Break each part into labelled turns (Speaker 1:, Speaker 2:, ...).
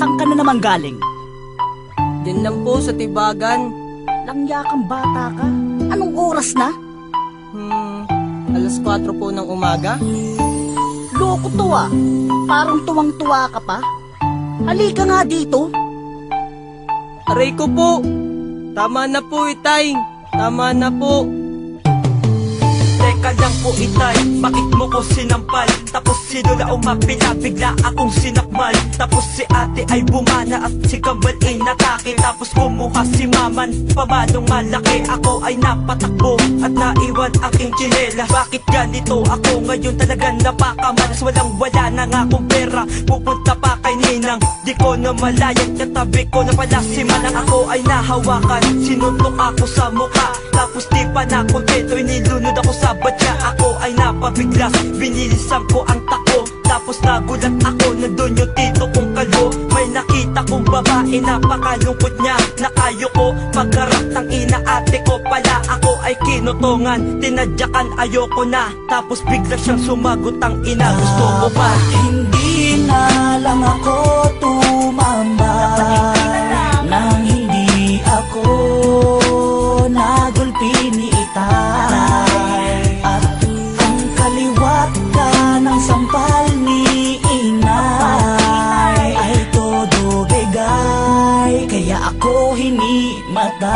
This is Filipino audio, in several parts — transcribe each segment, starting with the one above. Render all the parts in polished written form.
Speaker 1: Saan ka na naman galing?
Speaker 2: Din lang po sa tibagan.
Speaker 1: Langya kang bata ka. Anong oras na?
Speaker 2: Alas 4 po ng umaga.
Speaker 1: Loko to ah. Parang tuwang-tuwa ka pa. Halika nga dito.
Speaker 2: Aray ko po. Tama na po, itay. Tama na po.
Speaker 3: Teka lang po itay, bakit mo ko sinampal? Tapos sino na umapila, bigla akong sinakmal. Tapos si ate ay bumana at si Kambal ay natake. Tapos kumuha si maman, pamanong malaki. Ako ay napatakbo at naiwan aking tsinela. Bakit ganito ako ngayon talagang napakamalas? Walang wala na nga akong pera, pupunta pa kay Ninang. Di ko na malayag, katabi ko na pala si Manang. Ako ay nahawakan, sinuntok ako sa mukha. Tapos di pa na kontento, inilunod ako sa batya. Ako ay napabigla, binilisan ko ang tako. Tapos nagulat ako, nandun yung tito kong kalbo. May nakita kong babae, napakalungkot niya. Nakayoko, pagkarap ng ina ate ko pala. Ako ay kinutungan, tinadyakan ayoko na. Tapos bigla siyang sumagot ang ina, gusto ko pa.
Speaker 4: Hindi na lang ako tumambay nang hindi ako nagulpi ni itay. At ang kaliwat ka ng sampal ni inay ay todo bigay, kaya ako hinimatay.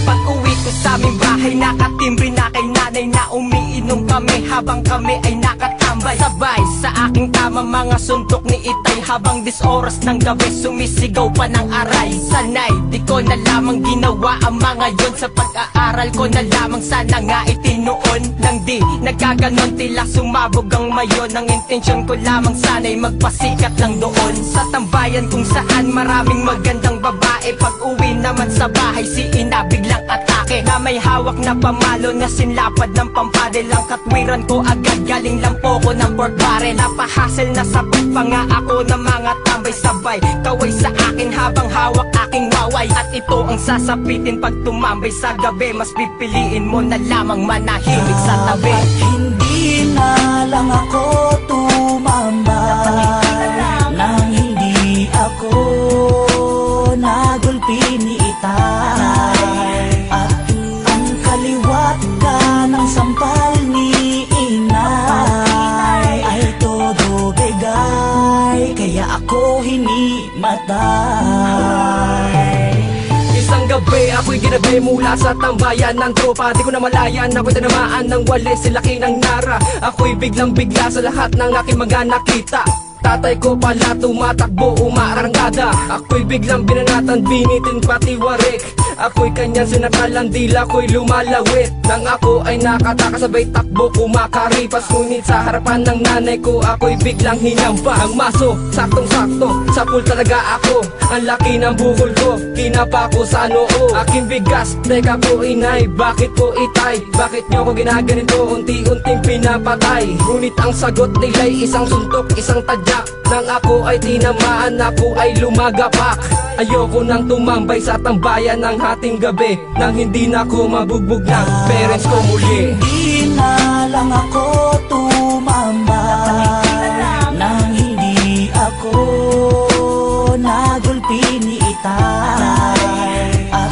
Speaker 3: Pag-uwi ko sa aming bahay, nakatimbre na kay nanay na umiinom kami habang kami ay nakatambay. Sabay sa aking tama mga suntok ni itay, habang 10 oras ng gabi sumisigaw pa ng aray. Sanay, di ko na lamang ginawa ang mga yon. Sa pag-aaral ko na lamang sana nga itinuon. Nang di nagkaganon, tila sumabog ang mayon. Ang intensyon ko lamang sana'y magpasikat lang doon sa tambayan kung saan maraming magandang babae. Pag-uwi naman sa bahay, si ina biglang atake na may hawak na pamalo na sinlapad ng pampadel. Ang katwiran ko agad, galing lang po ko ng pork barrel. Napahasel na sabay pa nga ako ng mga tambay. Sabay kaway sa akin habang hawak aking waway. At ito ang sasapitin pag tumambay sa gabi. Mas pipiliin mo na lamang manahimik sa tabi.
Speaker 4: Hindi na lang ako tumambay nang hindi ako nagulpi ni itay. At ang kaliwat ka ng sampal ni inay ay todo bigay, kaya ako hinimatay.
Speaker 3: Isang gabi ako'y ginabi mula sa tambayan ng tropa. Di ko na malayan, ako'y tinamaan ng walis, silaki ng nara. Ako'y biglang bigla sa lahat ng aking mga nakita. Tatay ko pala tumatakbo, umaarangada. Ako'y biglang binanatan, binitin pati warik. Ako'y kanyang sinakalang dila ko'y lumalawit. Nang ako ay nakatakasabay takbo, kumakaripas. Ngunit sa harapan ng nanay ko, ako'y biglang hinampa. Ang maso, saktong-sakto, sa pool talaga ako. Ang laki ng bukol ko, kinapa ko sa noo. Aking bigas, teka po inay, bakit po itay? Bakit nyo ko ginaganito, unti-unting pinapatay? Ngunit ang sagot nila'y isang suntok, isang tadyak. Nang ako ay tinamaan, ako ay lumagapak. Ayoko nang tumambay sa tambayan ng hating gabi, nang hindi na ako mabugbog ng parents ko muli.
Speaker 4: Hindi na lang ako tumambay nang hindi ako nagulpi ni itay. At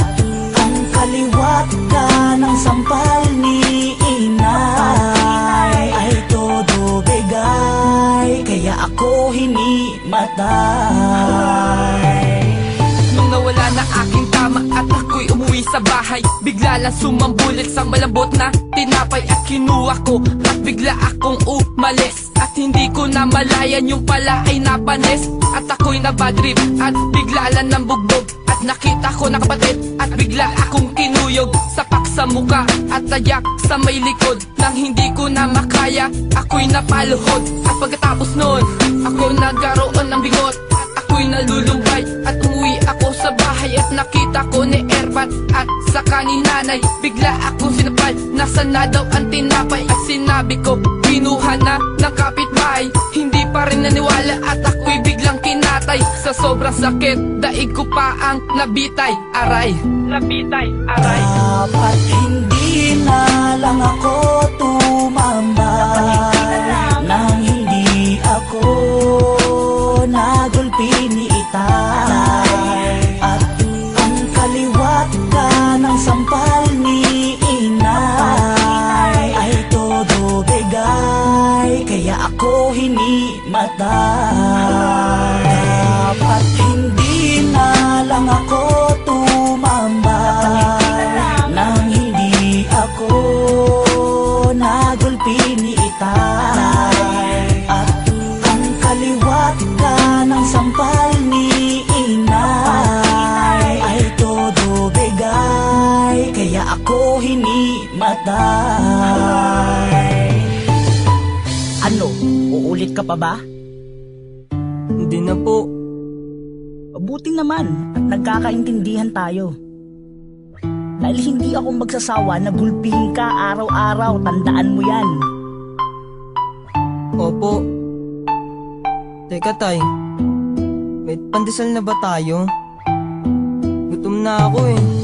Speaker 4: ang kaliwat ka ng sampal ni inay ay todo bigay, kaya ako hinimatay.
Speaker 3: Nung nawala na aking tama at ako'y umuwi sa bahay, bigla lang sumambulit sa malambot na tinapay at kinuha ko. At bigla akong umalis at hindi ko na malayan yung pala ay napanis. At ako'y nabadrip at bigla lang ng bugbog. At nakita ko na kapatid at bigla akong kinuyog. Sapak sa muka at tayak sa may likod. Nang hindi ko na makaya, ako'y napaluhod. At pagkatapos nun, ako nagkaroon ng bigot. Ako'y nalulumbay at umuwi ako sa bahay. At nakita ko ni Erbat at saka ni nanay. Bigla akong sinapal, nasa na daw ang tinapay. At sinabi ko, kinuha na ng kapitbahay. Hindi pa rin naniwala at ako'y biglang kinatay. Sa sobrang sakit, daig ko pa ang nabitay. Aray, nabitay, aray.
Speaker 4: Dapat hindi na lang ako tumambay nang hindi ako kaya ako hinimatay.
Speaker 1: Ano, uulit ka pa ba?
Speaker 2: Hindi na po.
Speaker 1: Mabuti naman at nagkakaintindihan tayo. Dahil hindi ako magsasawa na gulpihin ka araw-araw, tandaan mo yan.
Speaker 2: Opo. Teka tay, may pandesal na ba tayo? Gutom na ako eh.